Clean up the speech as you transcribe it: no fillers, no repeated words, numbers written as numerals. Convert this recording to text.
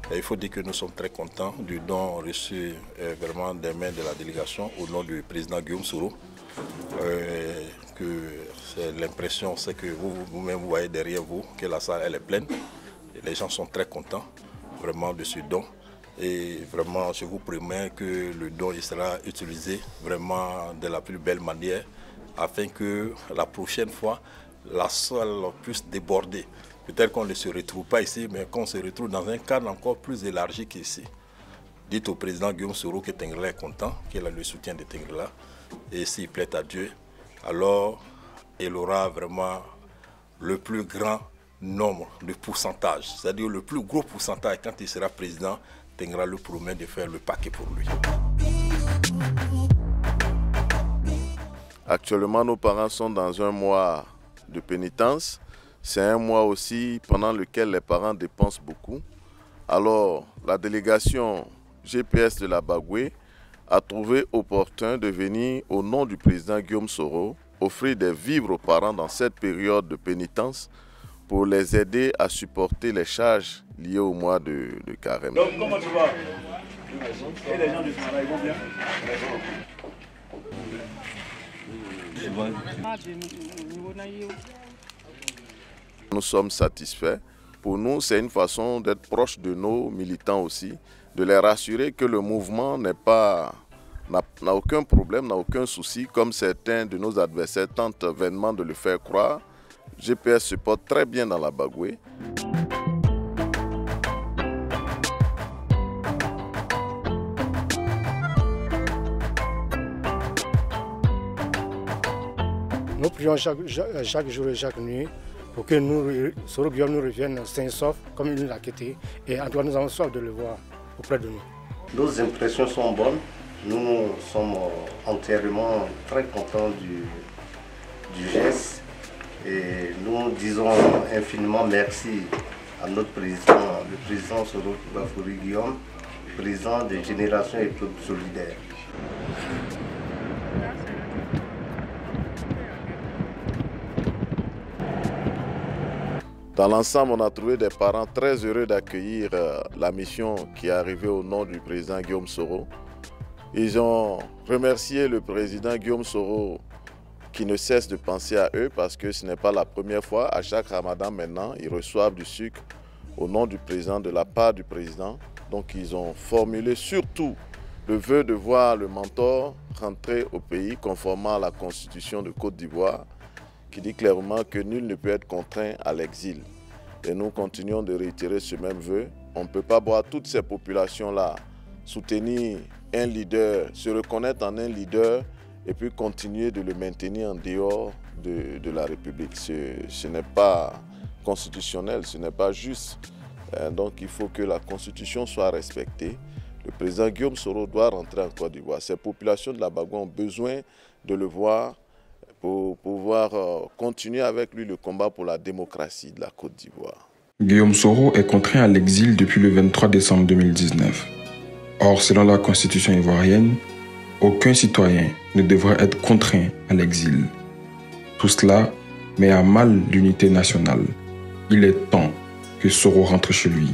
Et il faut dire que nous sommes très contents du don reçu vraiment des mains de la délégation au nom du président Guillaume Soro. L'impression, c'est que vous-même, vous voyez derrière vous que la salle elle est pleine. Et les gens sont très contents vraiment de ce don. Et vraiment, je vous promets que le don il sera utilisé vraiment de la plus belle manière afin que la prochaine fois, la salle puisse déborder. Peut-être qu'on ne se retrouve pas ici, mais qu'on se retrouve dans un cadre encore plus élargi qu'ici. Dites au président Guillaume Soro que Tengrela est content, qu'il a le soutien de Tengrela. Et s'il plaît à Dieu, alors il aura vraiment le plus grand nombre de pourcentage, c'est-à-dire le plus gros pourcentage. Quand il sera président, Tengrela lui promet de faire le paquet pour lui. Actuellement, nos parents sont dans un mois de pénitence. C'est un mois aussi pendant lequel les parents dépensent beaucoup. Alors, la délégation GPS de la Bagoué a trouvé opportun de venir au nom du président Guillaume Soro offrir des vivres aux parents dans cette période de pénitence pour les aider à supporter les charges liées au mois de carême. Donc, comment tu vas? Et les gens du travail vont bien? Nous sommes satisfaits. Pour nous, c'est une façon d'être proche de nos militants aussi, de les rassurer que le mouvement n'a aucun problème, n'a aucun souci, comme certains de nos adversaires tentent vainement de le faire croire. GPS se porte très bien dans la Bagoué. Nous prions chaque jour et chaque nuit pour que Soro Guillaume nous revienne sain et sauf comme il l'a quitté. Et en tout cas, nous avons soif de le voir auprès de nous. Nos impressions sont bonnes. Nous sommes entièrement très contents du geste. Et nous disons infiniment merci à notre président, le président Soro Guillaume, président des Générations et Peuples Solidaires. Dans l'ensemble, on a trouvé des parents très heureux d'accueillir la mission qui est arrivée au nom du président Guillaume Soro. Ils ont remercié le président Guillaume Soro qui ne cesse de penser à eux parce que ce n'est pas la première fois. À chaque Ramadan maintenant, ils reçoivent du sucre au nom du président, de la part du président. Donc ils ont formulé surtout le vœu de voir le mentor rentrer au pays conformément à la constitution de Côte d'Ivoire, qui dit clairement que nul ne peut être contraint à l'exil. Et nous continuons de réitérer ce même vœu. On ne peut pas voir toutes ces populations-là soutenir un leader, se reconnaître en un leader et puis continuer de le maintenir en dehors de la République. Ce n'est pas constitutionnel, ce n'est pas juste. Donc il faut que la Constitution soit respectée. Le président Guillaume Soro doit rentrer en Côte d'Ivoire. Ces populations de la Bagoué ont besoin de le voir pour pouvoir continuer avec lui le combat pour la démocratie de la Côte d'Ivoire. Guillaume Soro est contraint à l'exil depuis le 23 décembre 2019. Or, selon la constitution ivoirienne, aucun citoyen ne devrait être contraint à l'exil. Tout cela met à mal l'unité nationale. Il est temps que Soro rentre chez lui.